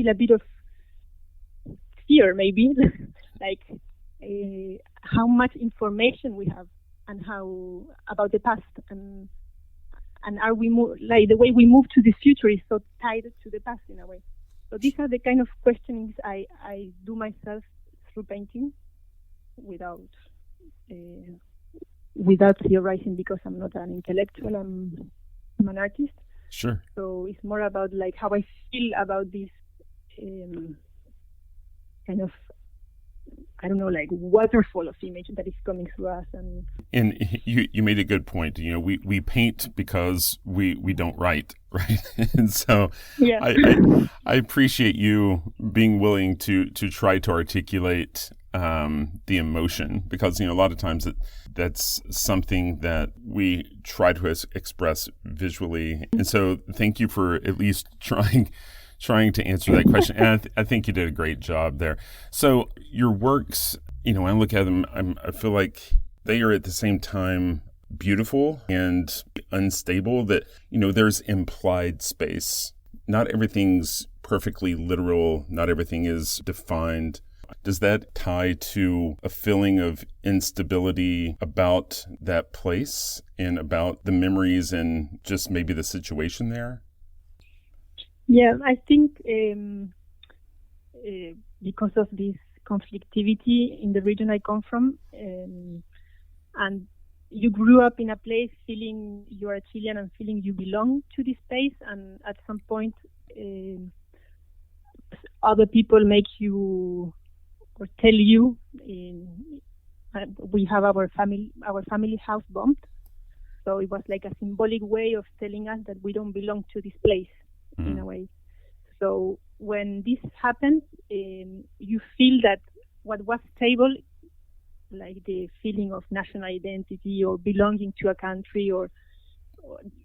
a bit of fear, maybe, like how much information we have and how about the past, and are we like the way we move to the future is so tied to the past in a way. So these are the kind of questionings I do myself through painting, without theorizing, because I'm not an intellectual. I'm an artist. Sure. So it's more about like how I feel about this kind of, I don't know, like waterfall of image that is coming through us. And you made a good point. You know, we paint because we don't write, right? And so yeah. I appreciate you being willing to try to articulate the emotion, because, you know, a lot of times that's something that we try to express visually. And so thank you for at least trying to answer that question. And I think you did a great job there. So your works, you know, when I look at them, I feel like they are at the same time beautiful and unstable, that, you know, there's implied space. Not everything's perfectly literal. Not everything is defined. Does that tie to a feeling of instability about that place and about the memories and just maybe the situation there? Yeah, I think because of this conflictivity in the region I come from, and you grew up in a place feeling you are a Chilean and feeling you belong to this space, and at some point other people make you or tell you, we have our family house bombed, so it was like a symbolic way of telling us that we don't belong to this place. In a way. So when this happens, you feel that what was stable, like the feeling of national identity or belonging to a country, or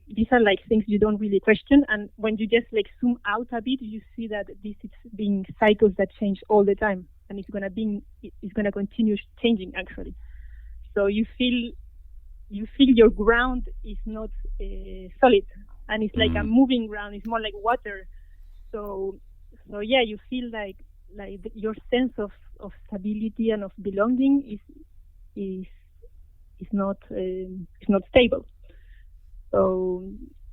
these are like things you don't really question. And when you just like zoom out a bit, you see that this is being cycles that change all the time, and it's gonna continue changing actually. So you feel your ground is not solid. And it's like a moving ground. It's more like water. So yeah, you feel like your sense of stability and of belonging is not stable. So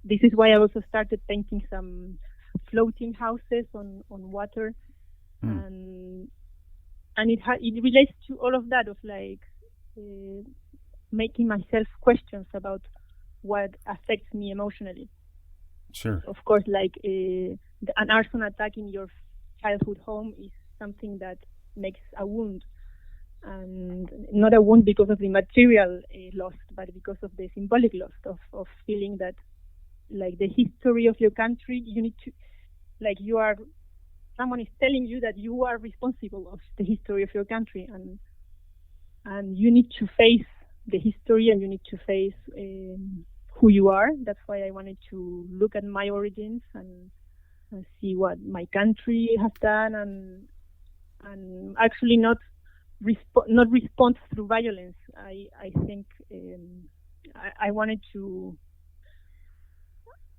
this is why I also started painting some floating houses on water, and it relates to all of that, of like making myself questions about what affects me emotionally. Sure. Of course, like an arson attack in your childhood home is something that makes a wound, and not a wound because of the material loss, but because of the symbolic loss of feeling that like the history of your country, you need to, like, someone is telling you that you are responsible of the history of your country, and you need to face the history, and you need to face who you are. That's why I wanted to look at my origins and see what my country has done, and actually not respond through violence. I think I wanted to.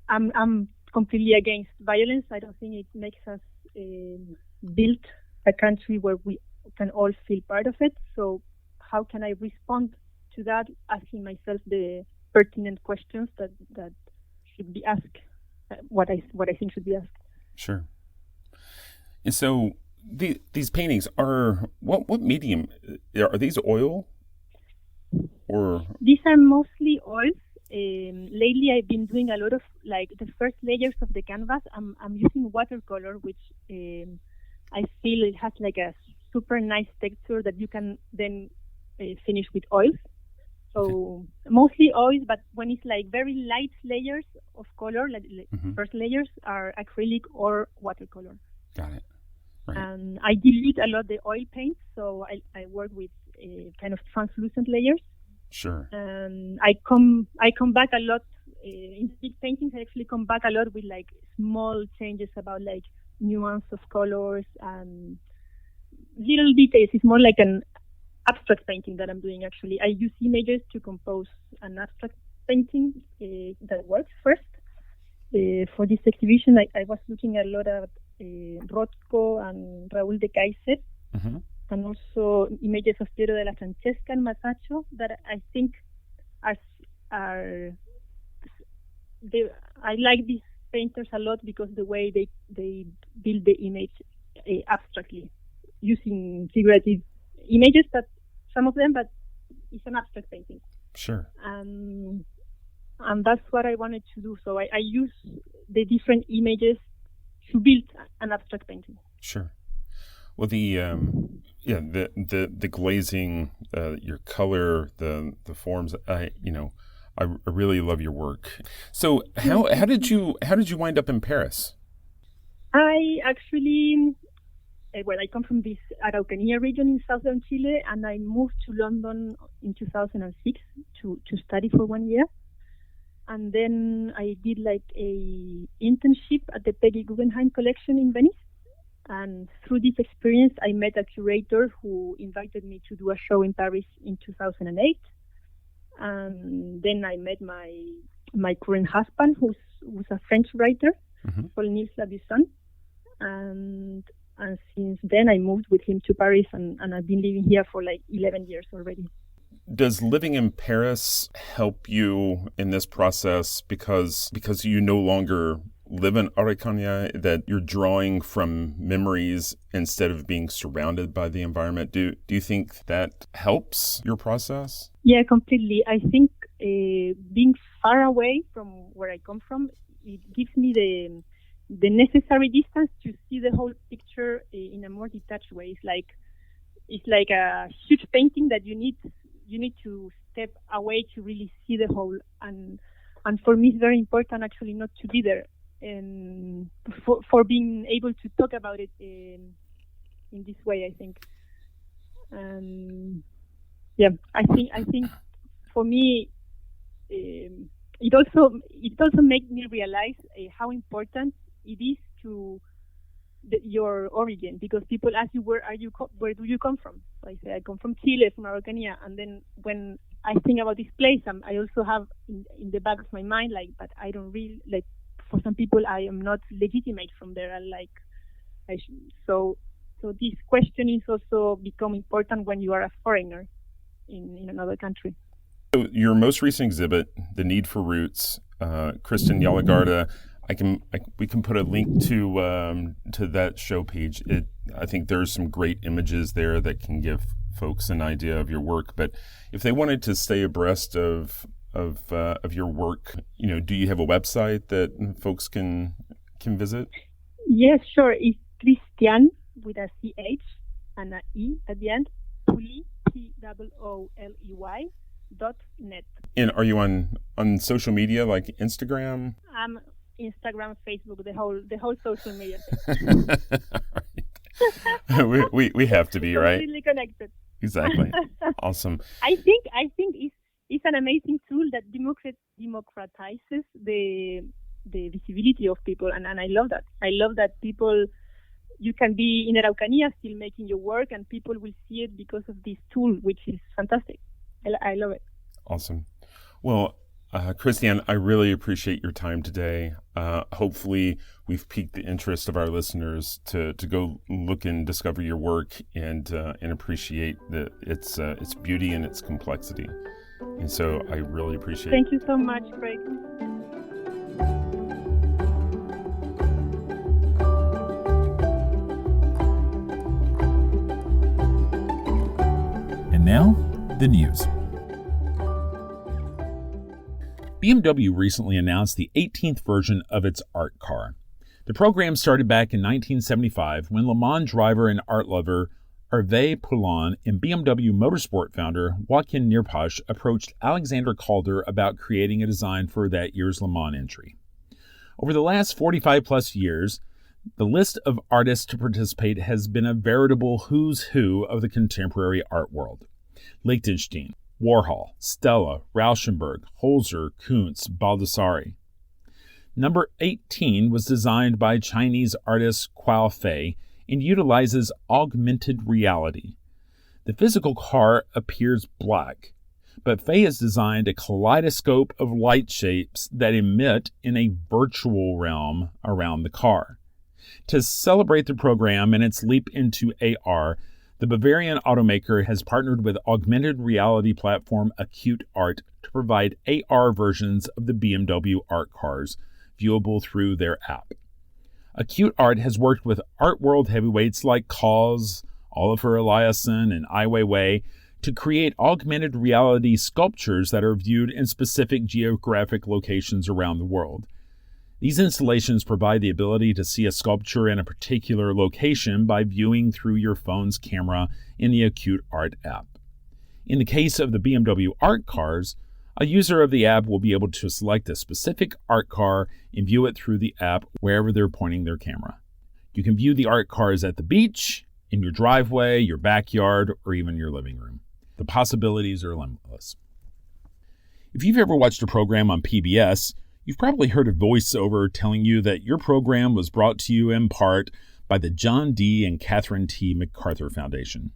I'm completely against violence. I don't think it makes us build a country where we can all feel part of it. So how can I respond to that? Asking myself the pertinent questions that should be asked. What I think should be asked. Sure. And so these paintings are what medium are these? Oil or these are mostly oils. Lately, I've been doing a lot of like the first layers of the canvas. I'm using watercolor, which I feel it has like a super nice texture that you can then finish with oils. So mostly oils, but when it's like very light layers of color, like first layers are acrylic or watercolor. Got it. Right. And I dilute a lot the oil paint, so I work with kind of translucent layers. Sure. And I come back a lot in big paintings. I actually come back a lot with like small changes about like nuance of colors and little details. It's more like an abstract painting that I'm doing. Actually, I use images to compose an abstract painting that works first. For this exhibition, I was looking a lot at Rothko and Raúl de Kaiser. Mm-hmm. And also images of Piero della Francesca and Masaccio that I think I like these painters a lot because the way they build the image abstractly, using figurative images, that some of them, but it's an abstract painting. Sure. And that's what I wanted to do. So I use the different images to build an abstract painting. Sure. Well, the glazing, your color, the forms. I really love your work. So how did you wind up in Paris? I actually, I come from this Araucanía region in southern Chile, and I moved to London in 2006 to study for 1 year. And then I did like a internship at the Peggy Guggenheim collection in Venice. And through this experience, I met a curator who invited me to do a show in Paris in 2008. And then I met my current husband, who's a French writer, called Nils Labusson. And since then, I moved with him to Paris, and I've been living here for like 11 years already. Does living in Paris help you in this process because you no longer live in Araucanía, that you're drawing from memories instead of being surrounded by the environment? Do you think that helps your process? Yeah, completely. I think being far away from where I come from, it gives me the necessary distance to see the whole picture in a more detached way. It's like a huge painting that you need to step away to really see the whole. And for me, it's very important actually not to be there. And for being able to talk about it in this way, I think. I think for me, it also made me realize how important it is to your origin, because people ask you where do you come from? So I say I come from Chile, from Araucanía, and then when I think about this place, I also have in the back of my mind but I don't really like. For some people, I am not legitimate from there. So this question is also become important when you are a foreigner in another country. So your most recent exhibit, The Need for Roots, Kristen Yallagarda, we can put a link to that show page. I think there's some great images there that can give folks an idea of your work. But if they wanted to stay abreast of your work, do you have a website that folks can visit? Yes, sure. It's Christiane with a CH and an E at the end, Pooley, POOLEY.net. And are you on social media like Instagram? Instagram, Facebook, the whole social media thing. we have to be, right? Completely connected. Exactly. Awesome. I think it's an amazing tool that democratizes the visibility of people, and I love that. I love that you can be in Araucanía still making your work, and people will see it because of this tool, which is fantastic. I love it. Awesome. Well, Christiane, I really appreciate your time today. Hopefully we've piqued the interest of our listeners to go look and discover your work and appreciate its beauty and its complexity. And so I really appreciate it. Thank you so much, Craig. And now, the news. BMW recently announced the 18th version of its art car. The program started back in 1975 when Le Mans driver and art lover Hervé Poulain and BMW Motorsport founder Joachim Nierpasch approached Alexander Calder about creating a design for that year's Le Mans entry. Over the last 45-plus years, the list of artists to participate has been a veritable who's who of the contemporary art world. Lichtenstein, Warhol, Stella, Rauschenberg, Holzer, Kuntz, Baldassari. Number 18 was designed by Chinese artist Kuo Fei and utilizes augmented reality. The physical car appears black, but Fei has designed a kaleidoscope of light shapes that emit in a virtual realm around the car. To celebrate the program and its leap into AR, the Bavarian automaker has partnered with augmented reality platform Acute Art to provide AR versions of the BMW art cars, viewable through their app. Acute Art has worked with art world heavyweights like KAWS, Oliver Eliasson, and Ai Weiwei to create augmented reality sculptures that are viewed in specific geographic locations around the world. These installations provide the ability to see a sculpture in a particular location by viewing through your phone's camera in the Acute Art app. In the case of the BMW art cars, a user of the app will be able to select a specific art car and view it through the app wherever they're pointing their camera. You can view the art cars at the beach, in your driveway, your backyard, or even your living room. The possibilities are limitless. If you've ever watched a program on PBS, you've probably heard a voiceover telling you that your program was brought to you in part by the John D. and Catherine T. MacArthur Foundation.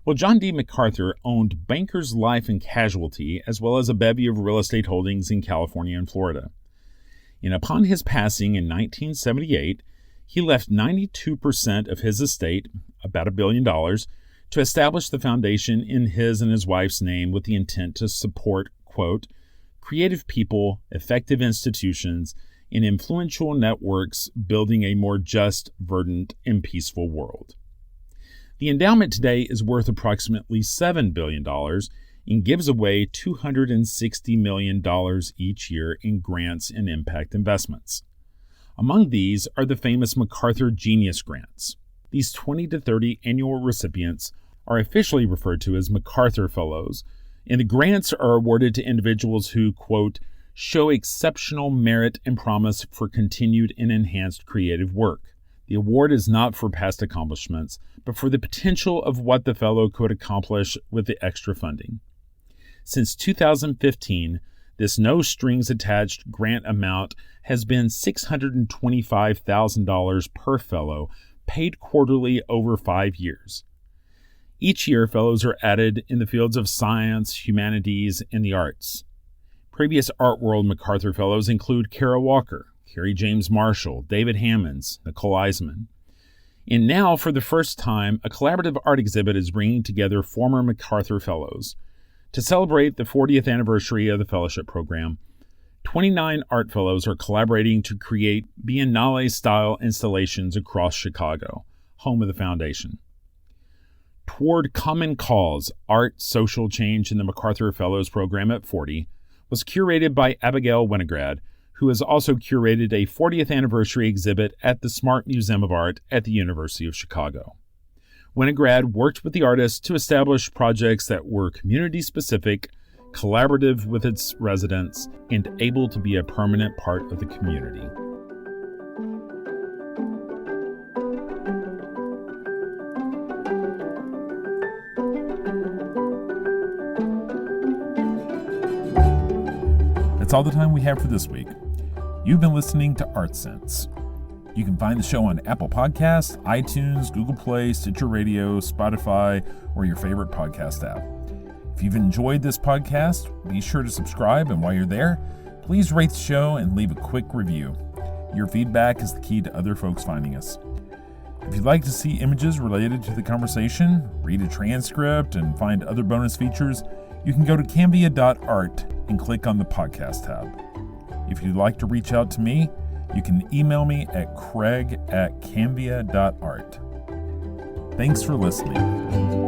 Well, John D. MacArthur owned Bankers Life and Casualty, as well as a bevy of real estate holdings in California and Florida. And upon his passing in 1978, he left 92% of his estate, about $1 billion, to establish the foundation in his and his wife's name with the intent to support, quote, creative people, effective institutions, and influential networks building a more just, verdant, and peaceful world. The endowment today is worth approximately $7 billion and gives away $260 million each year in grants and impact investments. Among these are the famous MacArthur Genius Grants. These 20 to 30 annual recipients are officially referred to as MacArthur Fellows, and the grants are awarded to individuals who, quote, show exceptional merit and promise for continued and enhanced creative work. The award is not for past accomplishments, but for the potential of what the fellow could accomplish with the extra funding. Since 2015, this no-strings-attached grant amount has been $625,000 per fellow, paid quarterly over 5 years. Each year, fellows are added in the fields of science, humanities, and the arts. Previous Art World MacArthur Fellows include Kara Walker, Kerry James Marshall, David Hammonds, Nicole Eisman. And now, for the first time, a collaborative art exhibit is bringing together former MacArthur Fellows. To celebrate the 40th anniversary of the fellowship program, 29 art fellows are collaborating to create Biennale-style installations across Chicago, home of the foundation. Toward Common Cause, Art, Social Change in the MacArthur Fellows Program at 40, was curated by Abigail Winograd, who has also curated a 40th anniversary exhibit at the Smart Museum of Art at the University of Chicago. Winograd worked with the artists to establish projects that were community-specific, collaborative with its residents, and able to be a permanent part of the community. That's all the time we have for this week. You've been listening to Art Sense. You can find the show on Apple Podcasts, iTunes, Google Play, Stitcher Radio, Spotify, or your favorite podcast app. If you've enjoyed this podcast, be sure to subscribe, and while you're there, please rate the show and leave a quick review. Your feedback is the key to other folks finding us. If you'd like to see images related to the conversation, read a transcript, and find other bonus features, you can go to canvia.art and click on the podcast tab. If you'd like to reach out to me, you can email me at craig@canvia.art. Thanks for listening.